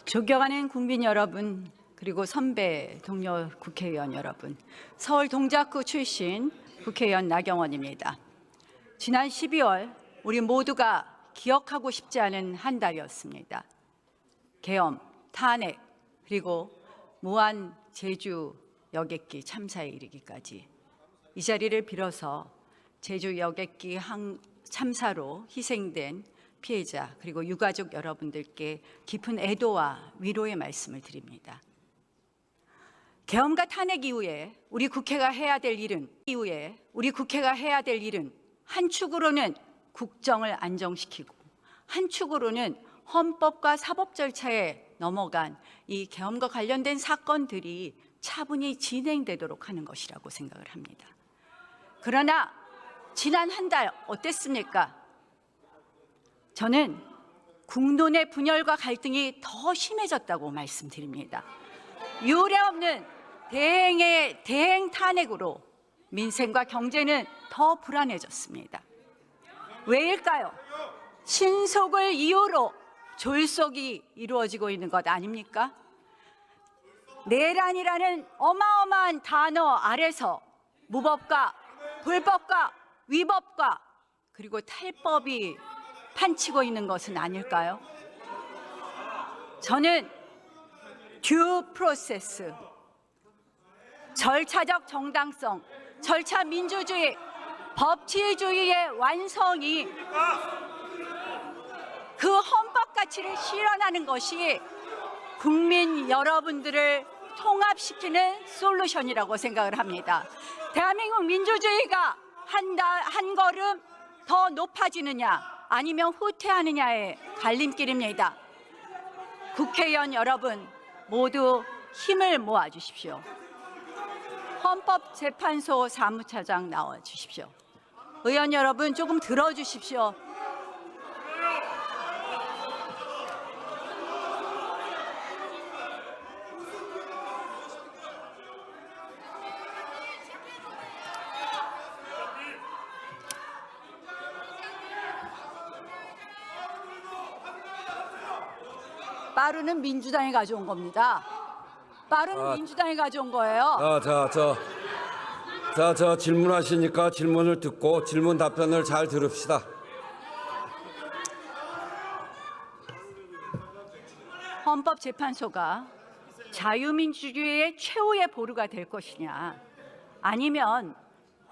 존경하는 국민 여러분, 그리고 선배 동료 국회의원 여러분, 서울 동작구 출신 국회의원 나경원입니다. 지난 12월 우리 모두가 기억하고 싶지 않은 한 달이었습니다. 계엄, 탄핵, 그리고 무한 제주 여객기 참사에 이르기까지 이 자리를 빌어서 제주 여객기 참사로 희생된 피해자 그리고 유가족 여러분들께 깊은 애도와 위로의 말씀을 드립니다. 계엄과 탄핵 이후에 우리 국회가 해야 될 일은 한 축으로는 국정을 안정시키고 한 축으로는 헌법과 사법 절차에 넘어간 이 계엄과 관련된 사건들이 차분히 진행되도록 하는 것이라고 생각을 합니다. 그러나 지난 한 달 어땠습니까? 저는 국론의 분열과 갈등이 더 심해졌다고 말씀드립니다. 유례없는 대행 탄핵으로 민생과 경제는 더 불안해졌습니다. 왜일까요? 신속을 이유로 졸속이 이루어지고 있는 것 아닙니까? 내란이라는 어마어마한 단어 아래서 무법과 불법과 위법과 그리고 탈법이 판치고 있는 것은 아닐까요? 저는 듀 프로세스, 절차적 정당성, 절차 민주주의, 법치주의의 완성이 그 헌법 가치를 실현하는 것이 국민 여러분들을 통합시키는 솔루션이라고 생각을 합니다. 대한민국 민주주의가 한 걸음 더 높아지느냐 아니면 후퇴하느냐의 갈림길입니다. 국회의원 여러분 모두 힘을 모아 주십시오. 헌법재판소 사무차장 나와 주십시오. 의원 여러분 조금 들어주십시오. 빠르는 민주당이 가져온 겁니다. 민주당이 가져온 거예요. 저 질문하시니까 질문을 듣고 질문 답변을 잘 들읍시다. 헌법재판소가 자유민주주의의 최후의 보루가 될 것이냐 아니면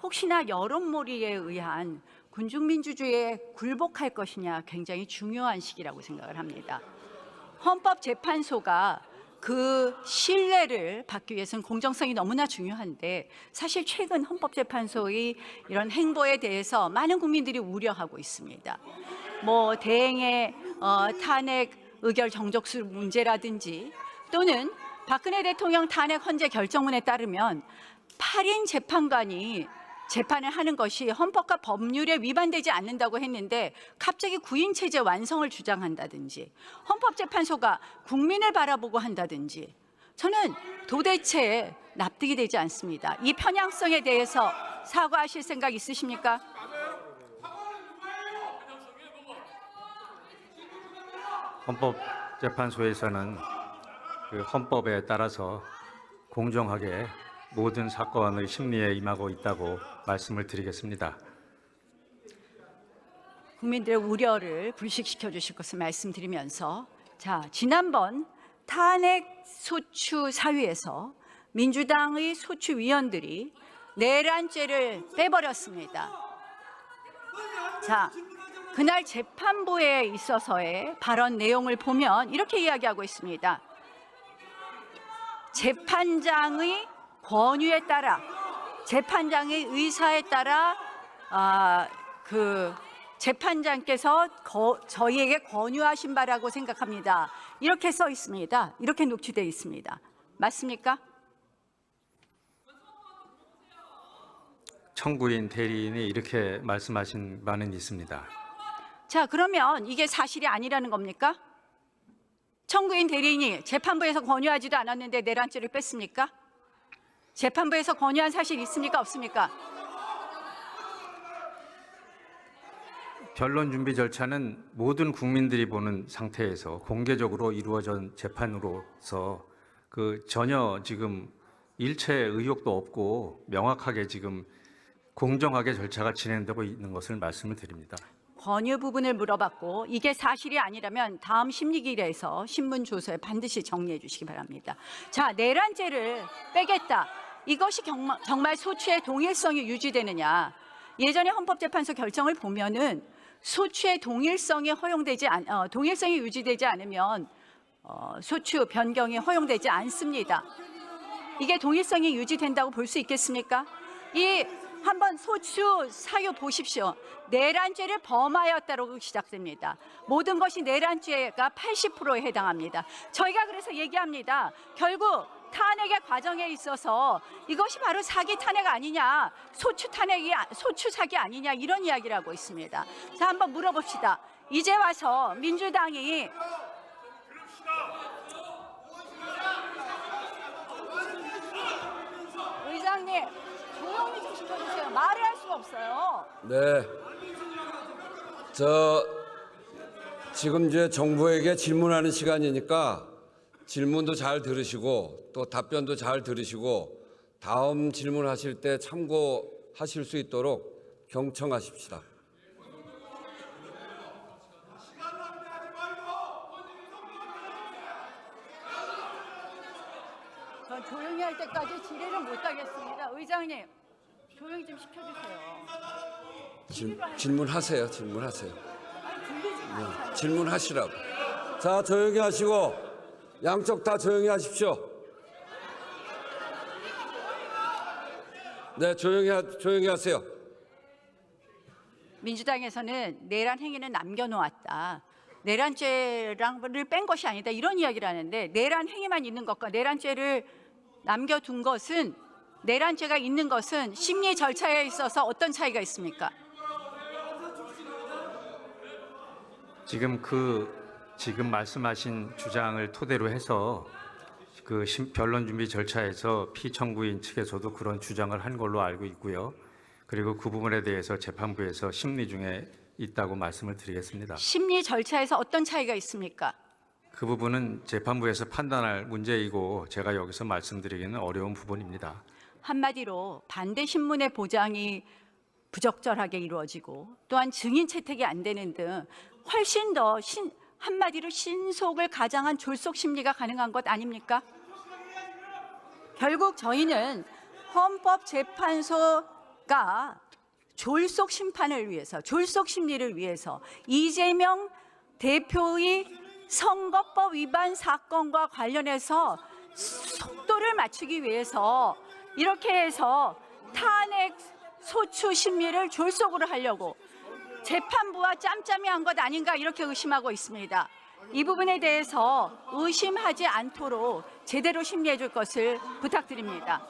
혹시나 여론몰이에 의한 군중민주주의에 굴복할 것이냐 굉장히 중요한 시기라고 생각을 합니다. 헌법재판소가 그 신뢰를 받기 위해서는 공정성이 너무나 중요한데 사실 최근 헌법재판소의 이런 행보에 대해서 많은 국민들이 우려하고 있습니다. 대행의 탄핵 의결 정족수 문제라든지 또는 박근혜 대통령 탄핵 헌재 결정문에 따르면 8인 재판관이 재판을 하는 것이 헌법과 법률에 위반되지 않는다고 했는데 갑자기 9인 체제 완성을 주장한다든지 헌법재판소가 국민을 바라보고 한다든지 저는 도대체 납득이 되지 않습니다. 이 편향성에 대해서 사과하실 생각 있으십니까? 헌법재판소에서는 그 헌법에 따라서 공정하게 모든 사건의 심리에 임하고 있다고 말씀을 드리겠습니다. 국민들의 우려를 불식시켜 주실 것을 말씀드리면서 지난번 탄핵 소추 사위에서 민주당의 소추위원들이 내란죄를 빼버렸습니다. 그날 재판부에 있어서의 발언 내용을 보면 이렇게 이야기하고 있습니다. 재판장의 권유에 따라 재판장의 의사에 따라 재판장께서 저희에게 권유하신 바라고 생각합니다. 이렇게 써 있습니다. 이렇게 녹취되어 있습니다. 맞습니까? 청구인 대리인이 이렇게 말씀하신 바는 있습니다. 그러면 이게 사실이 아니라는 겁니까? 청구인 대리인이 재판부에서 권유하지도 않았는데 내란죄를 뺐습니까? 재판부에서 권유한 사실 있습니까? 없습니까? 변론 준비 절차는 모든 국민들이 보는 상태에서 공개적으로 이루어진 재판으로서 전혀 지금 일체 의혹도 없고 명확하게 지금 공정하게 절차가 진행되고 있는 것을 말씀을 드립니다. 권유 부분을 물어봤고 이게 사실이 아니라면 다음 심리기일에서 신문 조서에 반드시 정리해 주시기 바랍니다. 자, 내란죄를 빼겠다. 이것이 정말 소추의 동일성이 유지되느냐? 예전에 헌법재판소 결정을 보면은 소추의 동일성이 동일성이 유지되지 않으면 소추 변경이 허용되지 않습니다. 이게 동일성이 유지된다고 볼 수 있겠습니까? 한번 소추 사유 보십시오. 내란죄를 범하였다고 시작됩니다. 모든 것이 내란죄가 80%에 해당합니다. 저희가 그래서 얘기합니다. 결국 탄핵의 과정에 있어서 이것이 바로 사기 탄핵 아니냐, 소추 사기 아니냐 이런 이야기를 하고 있습니다. 자, 한번 물어봅시다. 이제 와서 민주당이 의장님 조용히 좀 시켜주세요. 말을 할 수가 없어요. 네. 지금 이제 정부에게 질문하는 시간이니까 질문도 잘 들으시고 또 답변도 잘 들으시고 다음 질문하실 때 참고하실 수 있도록 경청하십시다. 전 조용히 할 때까지 질의를 못 하겠습니다. 의장님, 조용히 좀 시켜주세요. 질문하세요. 질문하세요. 아니, 들리지 않아요. 질문하시라고. 자, 조용히 하시고 양쪽 다 조용히 하십시오. 네, 조용히 하세요. 민주당에서는 내란 행위는 남겨놓았다. 내란죄를 뺀 것이 아니다. 이런 이야기를 하는데 내란 행위만 있는 것과 내란죄를 남겨둔 것은 내란죄가 있는 것은 심리 절차에 있어서 어떤 차이가 있습니까? 지금 말씀하신 주장을 토대로 해서 변론 준비 절차에서 피청구인 측에서도 그런 주장을 한 걸로 알고 있고요. 그리고 그 부분에 대해서 재판부에서 심리 중에 있다고 말씀을 드리겠습니다. 심리 절차에서 어떤 차이가 있습니까? 그 부분은 재판부에서 판단할 문제이고 제가 여기서 말씀드리기는 어려운 부분입니다. 한마디로 반대 신문의 보장이 부적절하게 이루어지고 또한 증인 채택이 안 되는 등 훨씬 더 한마디로 신속을 가장한 졸속 심리가 가능한 것 아닙니까? 결국 저희는 헌법재판소가 졸속 심판을 위해서, 졸속 심리를 위해서 이재명 대표의 선거법 위반 사건과 관련해서 속도를 맞추기 위해서 이렇게 해서 탄핵 소추 심리를 졸속으로 하려고 재판부와 짬짬이 한 것 아닌가 이렇게 의심하고 있습니다. 이 부분에 대해서 의심하지 않도록 제대로 심리해 줄 것을 부탁드립니다.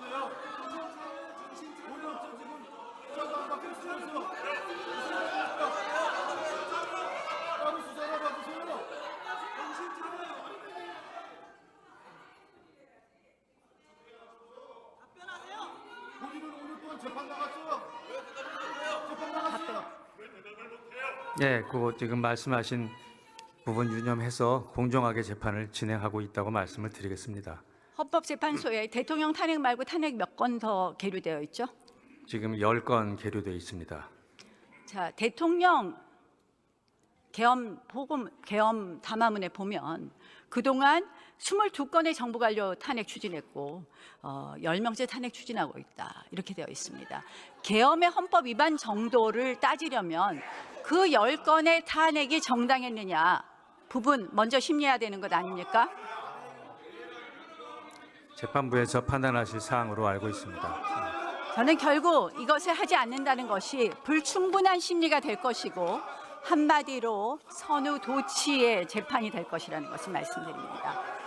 네, 지금 말씀하신 부분 유념해서 공정하게 재판을 진행하고 있다고 말씀을 드리겠습니다. 헌법재판소에 대통령 탄핵 말고 탄핵 몇 건 더 계류되어 있죠? 지금 10건 계류되어 있습니다. 자, 대통령 계엄 담화문에 보면 그동안 22건의 정부 관료 탄핵 추진했고 10명째 탄핵 추진하고 있다. 이렇게 되어 있습니다. 계엄의 헌법 위반 정도를 따지려면 그 10건의 탄핵이 정당했느냐 부분 먼저 심리해야 되는 것 아닙니까? 재판부에서 판단하실 사항으로 알고 있습니다. 저는 결국 이것을 하지 않는다는 것이 불충분한 심리가 될 것이고 한마디로 선후 도치의 재판이 될 것이라는 것을 말씀드립니다.